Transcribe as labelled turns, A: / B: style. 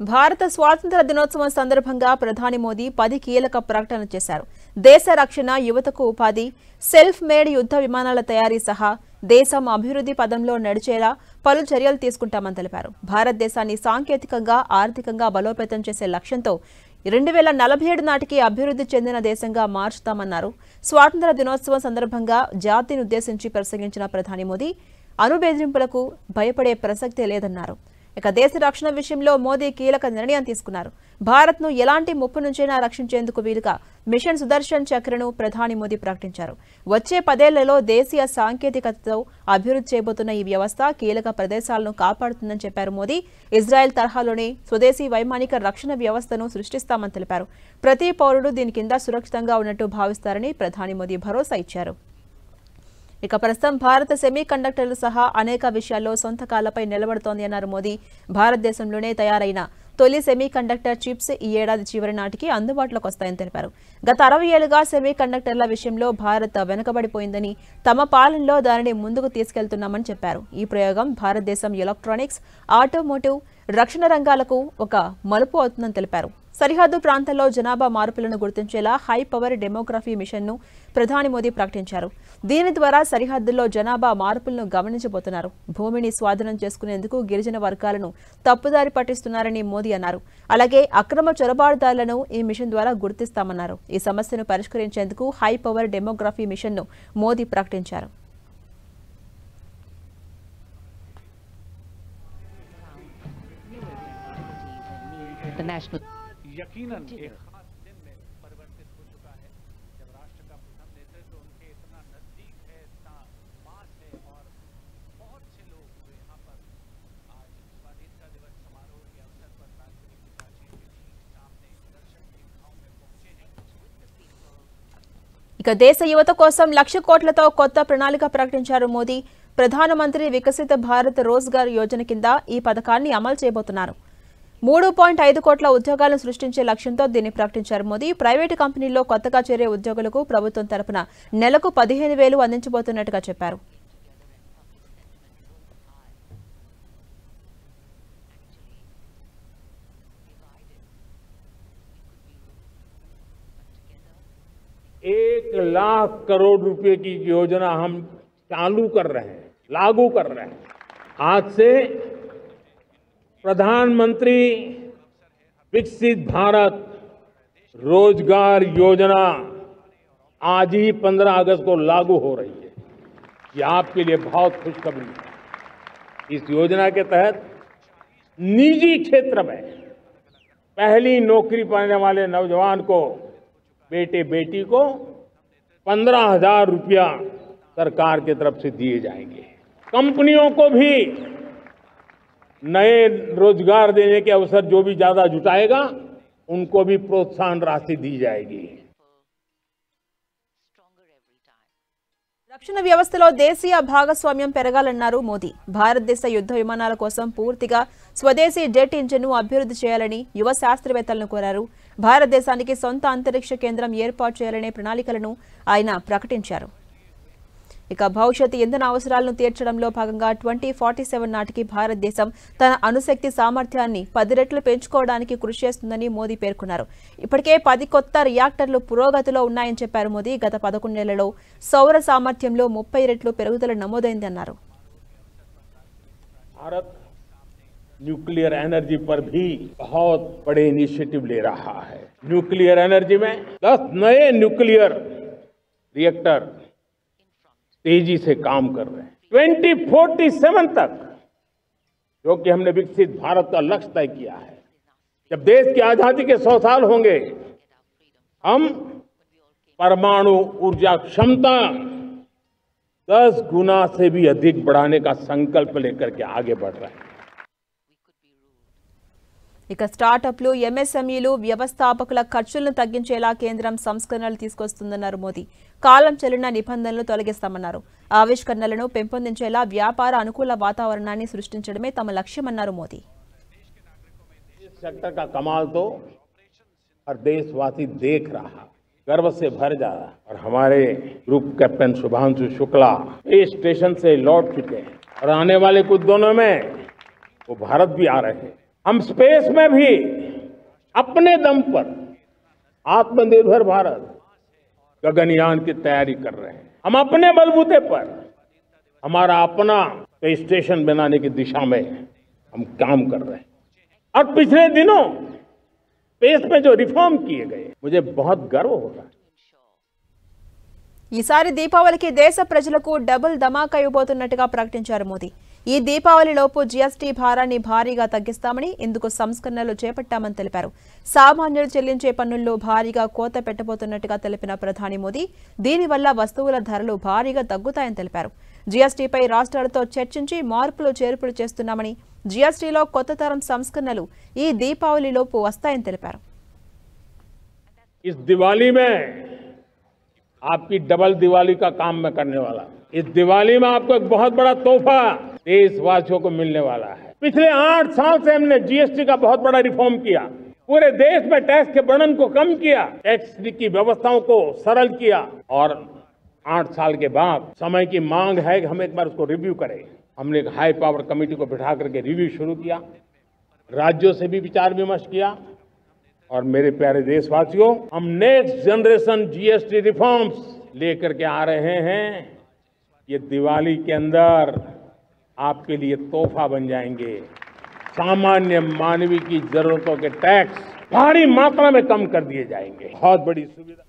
A: భారత స్వాతంత్ర దినోత్సవం సందర్భంగా ప్రధాని మోదీ 10 కీలక ప్రకటనలు చేశారు. దేశ రక్షణ, యువతకు ఉపాధి, సెల్ఫ్ మేడ్ యుద్ధ విమానాల తయారీ సహా దేశం అభివృద్ధి పదంలో నడిచేలా పలు చర్యలు తీసుకుంటామని తెలిపారు. భారతదేశాన్ని సాంకేతికంగా, ఆర్థికంగా బలోపేతం చేసే లక్ష్యంతో 2047 నాటికి అభివృద్ధి చెందిన దేశంగా మార్చుతామన్నారు. స్వాతంత్ర దినోత్సవం సందర్భంగా జాతిని ఉద్దేశించి ప్రసంగించిన ప్రధాని మోదీ అణుబెదిరింపులకు భయపడే ప్రసక్తే లేదన్నారు. ఇక దేశ రక్షణ విషయంలో మోదీ కీలక నిర్ణయం తీసుకున్నారు. భారత్ను ఎలాంటి ముప్పు నుంచైనా రక్షించేందుకు వీలుగా మిషన్ సుదర్శన్ చక్రను ప్రధాని మోదీ ప్రకటించారు. వచ్చే 10 ఏళ్లలో దేశీయ సాంకేతికతతో అభివృద్ధి చేయబోతున్న ఈ వ్యవస్థ కీలక ప్రదేశాలను కాపాడుతుందని చెప్పారు మోదీ. ఇజ్రాయెల్ తరహాలోనే స్వదేశీ వైమానిక రక్షణ వ్యవస్థను సృష్టిస్తామని తెలిపారు. ప్రతి పౌరుడు దీని కింద సురక్షితంగా ఉన్నట్టు భావిస్తారని ప్రధాని మోదీ భరోసా ఇచ్చారు. ఇక ప్రస్తుతం భారత సెమీ కండక్టర్లు సహా అనేక విషయాల్లో సొంత కాళ్లపై నిలబడుతోంది అన్నారు మోదీ. భారతదేశంలోనే తయారైన తొలి సెమీ కండక్టర్ చిప్స్ ఈ ఏడాది చివరి నాటికి అందుబాటులోకి వస్తాయని తెలిపారు. గత 60 ఏళ్లుగా సెమీ కండక్టర్ల విషయంలో భారత్ వెనుకబడిపోయిందని, తమ పాలనలో దానిని ముందుకు తీసుకెళ్తున్నామని చెప్పారు. ఈ ప్రయోగం భారతదేశం ఎలక్ట్రానిక్స్, ఆటోమోటివ్, రక్షణ రంగాలకు ఒక మలుపు అవుతుందని తెలిపారు. సరిహద్దు ప్రాంతాల్లో జనాభా మార్పులను గుర్తించేలా హై పవర్ డెమోగ్రఫీ మిషన్ను ప్రధాని మోదీ ప్రకటించారు. దీని ద్వారా సరిహద్దుల్లో జనాభా మార్పులను గమనించబోతున్నారు. భూమిని స్వాధీనం చేసుకునేందుకు గిరిజన వర్గాలను తప్పుదారి పట్టిస్తున్నారని మోదీ అన్నారు. అలాగే అక్రమ చొరబాటుదారులను ఈ మిషన్ ద్వారా గుర్తిస్తామన్నారు. ఈ సమస్యను పరిష్కరించేందుకు హై పవర్ డెమోగ్రఫీ మిషన్ను మోదీ ప్రకటించారు.
B: यकीनन एक खास दिन में परिवर्तित हो चुका है जब राष्ट्र का प्रथम नेतृत्व उनके इतना नजदीक है, इतना पास है और बहुत से लोग जो यहाँ पर आज स्वाधीनता दिवस समारोह के अवसर पर राष्ट्रपति पिताजी के ठीक सामने दर्शक दीर्घाओं में पहुंचे हैं.
A: ఇక దేశ యువత కోసం 1,00,000 కోట్లతో కొత్త ప్రణాళిక ప్రకటించారు మోదీ. ప్రధానమంత్రి వికసిత భారత్ రోజ్గార్ యోజన కింద ఈ పథకాన్ని అమలు చేయబోతున్నారు. 3.5 కోట్ల ఉద్యోగాలను సృష్టించే లక్ష్యంతో దీన్ని ప్రకటించారు మోదీ. ప్రైవేటు కంపెనీల్లో కొత్తగా చేరే ఉద్యోగులకు ప్రభుత్వం తరపున నెలకు 15,000 అందించబోతున్నట్టుగా చెప్పారు.
C: ₹1,00,000 करोड़ की योजना हम चालू कर रहे हैं, लागू कर रहे हैं. आज से प्रधानमंत्री विकसित भारत रोजगार योजना आज ही 15 अगस्त को लागू हो रही है. ये आपके लिए बहुत खुशखबरी है. इस योजना के तहत निजी क्षेत्र में पहली नौकरी पाने वाले नौजवान को, बेटे बेटी को 15,000 रुपया सरकार की तरफ से दिए जाएंगे. कंपनियों को भी नए रोजगार देने के अवसर जो भी ज्यादा जुटाएगा उनको भी प्रोत्साहन राशि दी जाएगी.
A: రక్షణ వ్యవస్థలో దేశీయ భాగస్వామ్యం పెరగాలన్నారు మోదీ. భారతదేశ యుద్ధ విమానాల కోసం పూర్తిగా స్వదేశీ జెట్ ఇంజిన్ను అభివృద్ధి చేయాలని యువ శాస్త్రవేత్తలను కోరారు. భారతదేశానికి సొంత అంతరిక్ష కేంద్రం ఏర్పాటు చేయాలనే ప్రణాళికలను ఆయన ప్రకటించారు. ఇక భవిష్యత్ ఇంధన అవసరాలను తీర్చడంలో భాగంగా 2047 నాటికి భారతదేశం తన అణుశక్తి సామర్థ్యాన్ని 10 రెట్లు పెంచుకోవడానికి కృషి చేస్తుందని మోదీ పేర్కొన్నారు. ఇప్పటికే 10 కొత్త రియాక్టర్లు పురోగతిలో ఉన్నాయని చెప్పారు మోదీ. గత 11 నెలల్లో సౌర సామర్థ్యంలో 30 రెట్లు పెరుగుదల నమోదైంది అన్నారు.
C: भारत न्यूक्लियर एनर्जी पर भी बहुत बड़े इनिशिएटिव ले रहा है. न्यूक्लियर एनर्जी में 10 नए न्यूक्लियर रिएक्टर तेजी से काम कर रहे हैं. 2047 तक, जो कि हमने विकसित भारत का लक्ष्य तय किया है, जब देश की आजादी के 100 साल होंगे, हम परमाणु ऊर्जा क्षमता 10 गुना से भी अधिक बढ़ाने का संकल्प लेकर के आगे बढ़ रहे हैं.
A: ఇక స్టార్టప్లు, ఎంఎస్ఎంఈలు, వ్యవస్థాపకుల ఖర్చులను తగ్గించేలా కేంద్రం సంస్కరణలు తీసుకొస్తుందన్నారు మోదీ. కాలం చెల్లిన నిబంధనలు తొలగిస్తామన్నారు. ఆవిష్కరణలను పెంపొందించేలా వ్యాపార అనుకూల వాతావరణాన్ని సృష్టించడమే తమ లక్ష్యమన్నారు మోదీ.
C: सेक्टर का कमाल तो हर देशवासी देख रहा, गर्व से भर जा रहा. और हमारे ग्रुप कैप्टन शुभांशु शुक्ला इस स्टेशन से लौट चुके हैं और आने वाले कुछ दिनों में वो भारत भी आ रहे हैं. हम स्पेस में भी अपने दम पर आत्मनिर्भर भारत गगनयान की तैयारी कर रहे हैं। हम अपने बलबूते पर हमारा अपना स्पेस स्टेशन बनाने की दिशा में हम काम कर रहे हैं। और पिछले दिनों स्पेस में जो रिफॉर्म किए गए, मुझे बहुत गर्व हो रहा है।
A: ఈసారి దీపావళికి దేశ ప్రజలకు డబుల్ ధమాకా ఇవ్వబోతున్నట్టుగా ప్రకటించారు మోదీ. ఈ దీపావళిలోపు జీఎస్టీ భారాన్ని భారీగా తగ్గిస్తామని, ఇందుకు సంస్కరణలు చేపట్టామని తెలిపారు. సామాన్యులు చెల్లించే పన్నుల్లో భారీగా కోత పెట్టబోతున్నట్టుగా తెలిపిన ప్రధాని మోదీ దీనివల్ల వస్తువుల ధరలు భారీగా తగ్గుతాయని తెలిపారు. జీఎస్టీపై రాష్ట్రాలతో చర్చించి మార్పులు చేర్పులు చేస్తున్నామని, జీఎస్టీలో కొత్త తరం సంస్కరణలు ఈ దీపావళిలోపు వస్తాయని తెలిపారు.
C: इस दिवाली में आपकी डबल दिवाली का काम मैं करने वाला। इस दिवाली में आपको एक बहुत बड़ा तोहफा देशवासियों को मिलने वाला है। पिछले 8 साल से हमने जीएसटी का बहुत बड़ा रिफॉर्म किया, पूरे देश में टैक्स के बर्डन को कम किया, टैक्स की व्यवस्थाओं को सरल किया, और 8 साल के बाद समय की मांग है कि हम एक बार उसको रिव्यू करें। हमने एक हाई पावर कमेटी को बिठा करके रिव्यू शुरू किया, राज्यों से भी विचार विमर्श किया, और मेरे प्यारे देशवासियों, हम नेक्स्ट जनरेशन जीएसटी रिफॉर्म्स लेकर के आ रहे हैं। ये दिवाली के अंदर आपके लिए तोहफा बन जाएंगे। सामान्य मानवीय की जरूरतों के टैक्स भारी मात्रा में कम कर दिए जाएंगे। बहुत बड़ी सुविधा।